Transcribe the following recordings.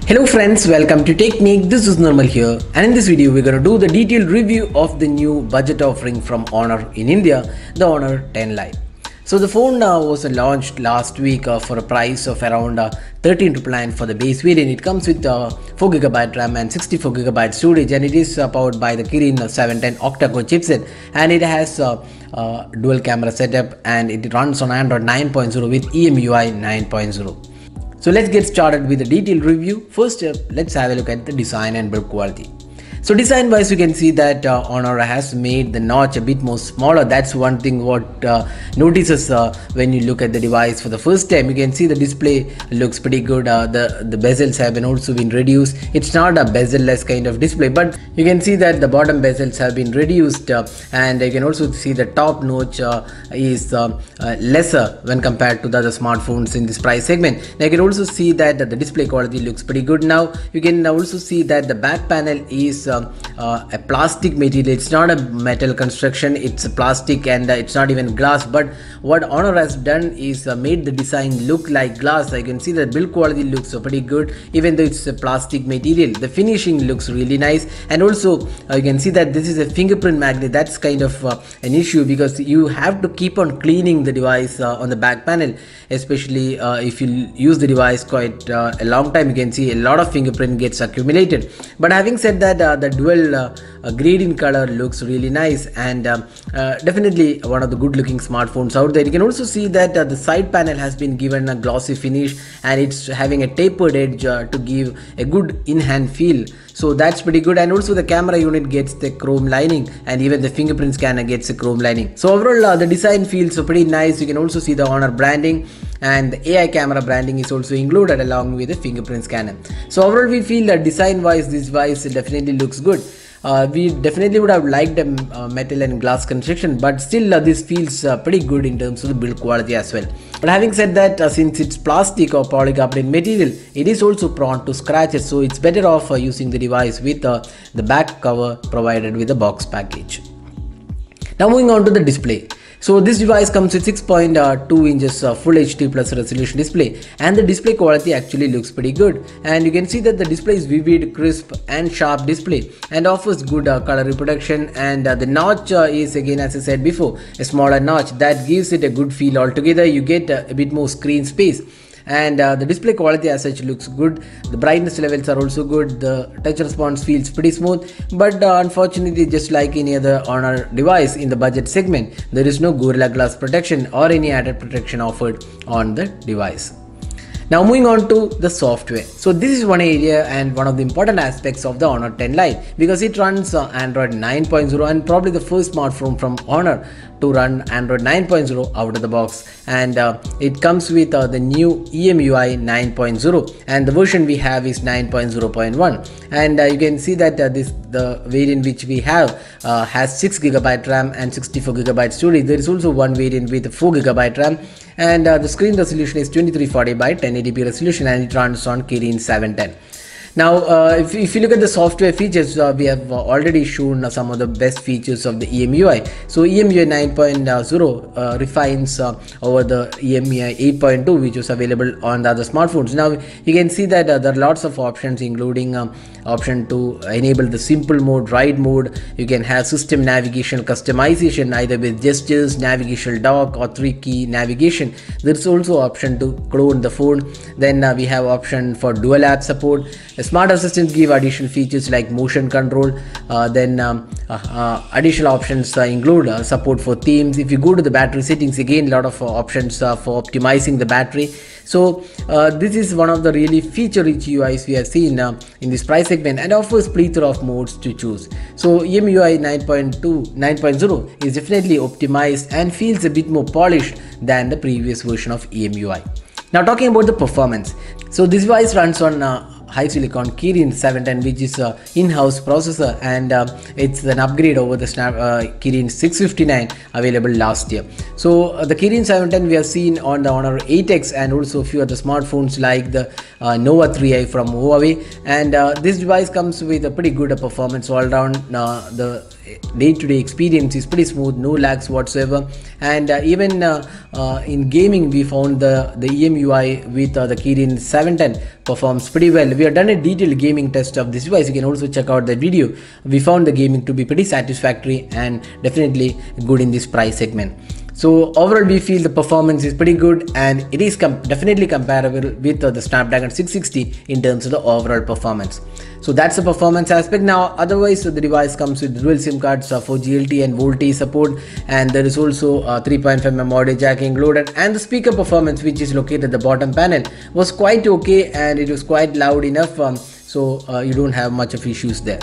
Hello friends, welcome to Technique. This is Normal here, and in this video we're going to do the detailed review of the new budget offering from Honor in India, the Honor 10 Lite. So the phone was launched last week for a price of around 13,999 for the base variant. It comes with 4GB RAM and 64GB storage, and it is powered by the Kirin 710 octa-core chipset, and it has dual camera setup, and it runs on Android 9.0 with EMUI 9.0. So let's get started with the detailed review. First up, let's have a look at the design and build quality. So design wise, you can see that Honor has made the notch a bit more smaller. That's one thing what notices when you look at the device for the first time. You can see the display looks pretty good. The bezels have also been reduced. It's not a bezel-less kind of display, but you can see that the bottom bezels have been reduced, and you can also see the top notch is lesser when compared to the other smartphones in this price segment. Now you can also see that the display quality looks pretty good. Now you can also see that the back panel is a plastic material. It's not a metal construction, it's a plastic, and it's not even glass. But what Honor has done is made the design look like glass. You can see the build quality looks pretty good, even though it's a plastic material. The finishing looks really nice, and also you can see that this is a fingerprint magnet. That's kind of an issue, because you have to keep on cleaning the device on the back panel, especially if you use the device quite a long time. You can see a lot of fingerprint gets accumulated. But having said that, the dual gradient color looks really nice, and definitely one of the good looking smartphones out there. You can also see that the side panel has been given a glossy finish, and it's having a tapered edge to give a good in-hand feel. So that's pretty good. And also the camera unit gets the chrome lining, and even the fingerprint scanner gets a chrome lining. So overall the design feels pretty nice. You can also see the Honor branding, and the AI camera branding is also included along with the fingerprint scanner. So overall we feel that design wise this device definitely looks good. We definitely would have liked a metal and glass construction, but still this feels pretty good in terms of the build quality as well. But having said that, since it's plastic or polycarbonate material, it is also prone to scratches, so it's better off using the device with the back cover provided with the box package. Now moving on to the display. So this device comes with 6.2 inches full HD plus resolution display, and the display quality actually looks pretty good. And you can see that the display is vivid, crisp and sharp display, and offers good color reproduction. And the notch is, again as I said before, a smaller notch that gives it a good feel altogether. You get a bit more screen space, and the display quality as such looks good. The brightness levels are also good. The touch response feels pretty smooth, but unfortunately, just like any other Honor device in the budget segment, there is no Gorilla Glass protection or any added protection offered on the device. Now moving on to the software. So this is one area and one of the important aspects of the Honor 10 Lite, because it runs Android 9.0, and probably the first smartphone from Honor to run Android 9.0 out of the box. And it comes with the new EMUI 9.0, and the version we have is 9.0.1. and you can see that the variant which we have has 6GB RAM and 64GB storage. There is also one variant with 4GB RAM, and the screen resolution is 2340 by 1080p resolution, and it runs on Kirin 710. Now if you look at the software features, we have already shown some of the best features of the EMUI. So EMUI 9.0 refines over the EMUI 8.2, which was available on the other smartphones. Now you can see that there are lots of options, including option to enable the simple mode, ride mode. You can have system navigation customization either with gestures, navigation dock or 3-key navigation. There's also option to clone the phone. Then we have option for dual app support. Smart Assistant give additional features like motion control. Then additional options include support for themes. If you go to the battery settings, again a lot of options for optimizing the battery. So this is one of the really feature-rich UIs we have seen in this price segment, and offers plethora of modes to choose. So EMUI 9.0 is definitely optimized and feels a bit more polished than the previous version of EMUI. Now talking about the performance. So this device runs on high silicon Kirin 710, which is a in-house processor, and it's an upgrade over the Kirin 659 available last year. So the Kirin 710 we have seen on the Honor 8X and also a few other smartphones like the Nova 3i from Huawei, and this device comes with a pretty good performance all around. The day-to-day experience is pretty smooth, no lags whatsoever, and even in gaming we found the EMUI with the Kirin 710 performs pretty well. We have done a detailed gaming test of this device. You can also check out that video. We found the gaming to be pretty satisfactory and definitely good in this price segment. So overall we feel the performance is pretty good, and it is definitely comparable with the Snapdragon 660 in terms of the overall performance. So that's the performance aspect. Now otherwise the device comes with dual SIM cards for GLT and VoLTE support, and there is also 3.5mm audio jack included, and the speaker performance, which is located at the bottom panel, was quite okay, and it was quite loud enough, so you don't have much of issues there.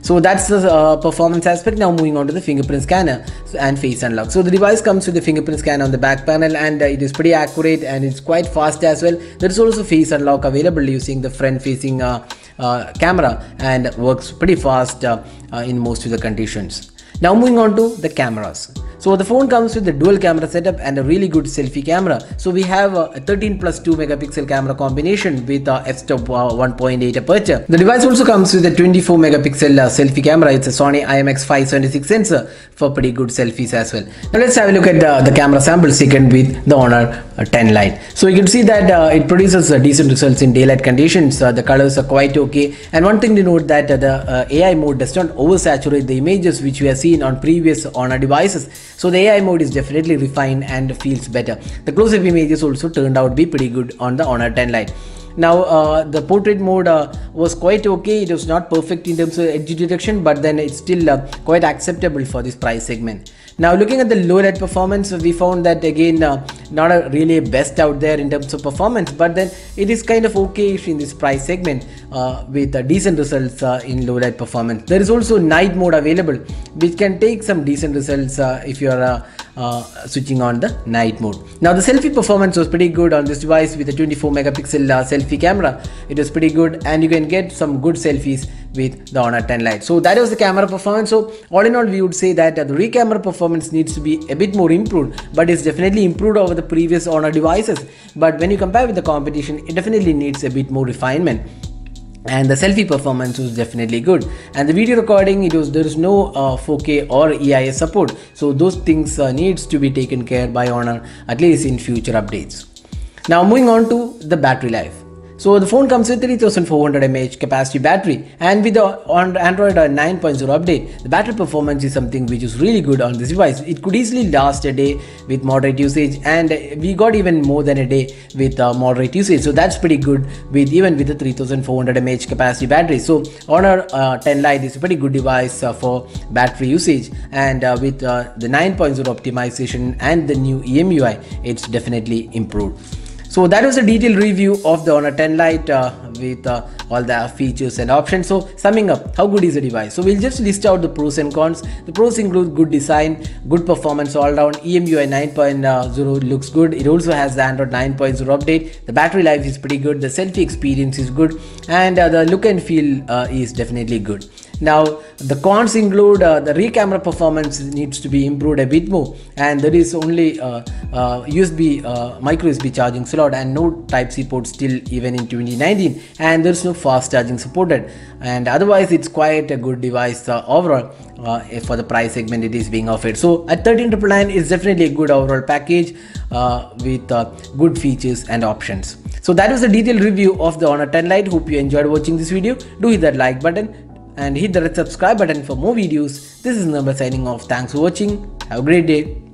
So that's the performance aspect. Now moving on to the fingerprint scanner and face unlock. So the device comes with the fingerprint scanner on the back panel, and it is pretty accurate and it's quite fast as well. There is also face unlock available using the front facing camera, and works pretty fast in most of the conditions. Now moving on to the cameras. So the phone comes with the dual camera setup and a really good selfie camera. So we have a 13+2 megapixel camera combination with f-stop 1.8 aperture. The device also comes with a 24 megapixel selfie camera. It's a Sony IMX576 sensor for pretty good selfies as well. Now let's have a look at the camera samples taken with the Honor 10 Lite. So you can see that it produces decent results in daylight conditions. The colors are quite okay, and one thing to note that the AI mode does not oversaturate the images which we have seen on previous Honor devices. So the AI mode is definitely refined and feels better. The close-up images also turned out to be pretty good on the Honor 10 Lite. Now the portrait mode was quite okay. It was not perfect in terms of edge detection, but then it's still quite acceptable for this price segment. Now looking at the low light performance, we found that again not a really best out there in terms of performance, but then it is kind of okay in this price segment with decent results in low light performance. There is also night mode available, which can take some decent results if you are switching on the night mode. Now the selfie performance was pretty good on this device with a 24 megapixel selfie camera. It was pretty good, and you can get some good selfies with the Honor 10 Lite. So that was the camera performance. So all in all, we would say that the rear camera performance needs to be a bit more improved, but it's definitely improved over the previous Honor devices. But when you compare with the competition, it definitely needs a bit more refinement. And the selfie performance was definitely good, and the video recording, there is no 4K or EIS support, so those things needs to be taken care by Honor, at least in future updates. Now moving on to the battery life. So the phone comes with 3400 mAh capacity battery, and with the Android 9.0 update, the battery performance is something which is really good on this device. It could easily last a day with moderate usage, and we got even more than a day with moderate usage. So that's pretty good even with the 3400 mAh capacity battery. So Honor 10 Lite is a pretty good device for battery usage, and with the 9.0 optimization and the new EMUI, it's definitely improved. So that was a detailed review of the Honor 10 Lite with all the features and options. So summing up, how good is the device? So we'll just list out the pros and cons. The pros include good design, good performance all around. EMUI 9.0 looks good. It also has the Android 9.0 update. The battery life is pretty good. The selfie experience is good, and the look and feel is definitely good. Now the cons include the rear camera performance needs to be improved a bit more, and there is only USB micro USB charging slot and no Type-C port still even in 2019, and there's no fast charging supported. And otherwise it's quite a good device overall for the price segment it is being offered. So at 13,999 is definitely a good overall package with good features and options. So that was a detailed review of the Honor 10 Lite. Hope you enjoyed watching this video. Do hit that like button and hit the red subscribe button for more videos. This is Number signing off. Thanks for watching. Have a great day.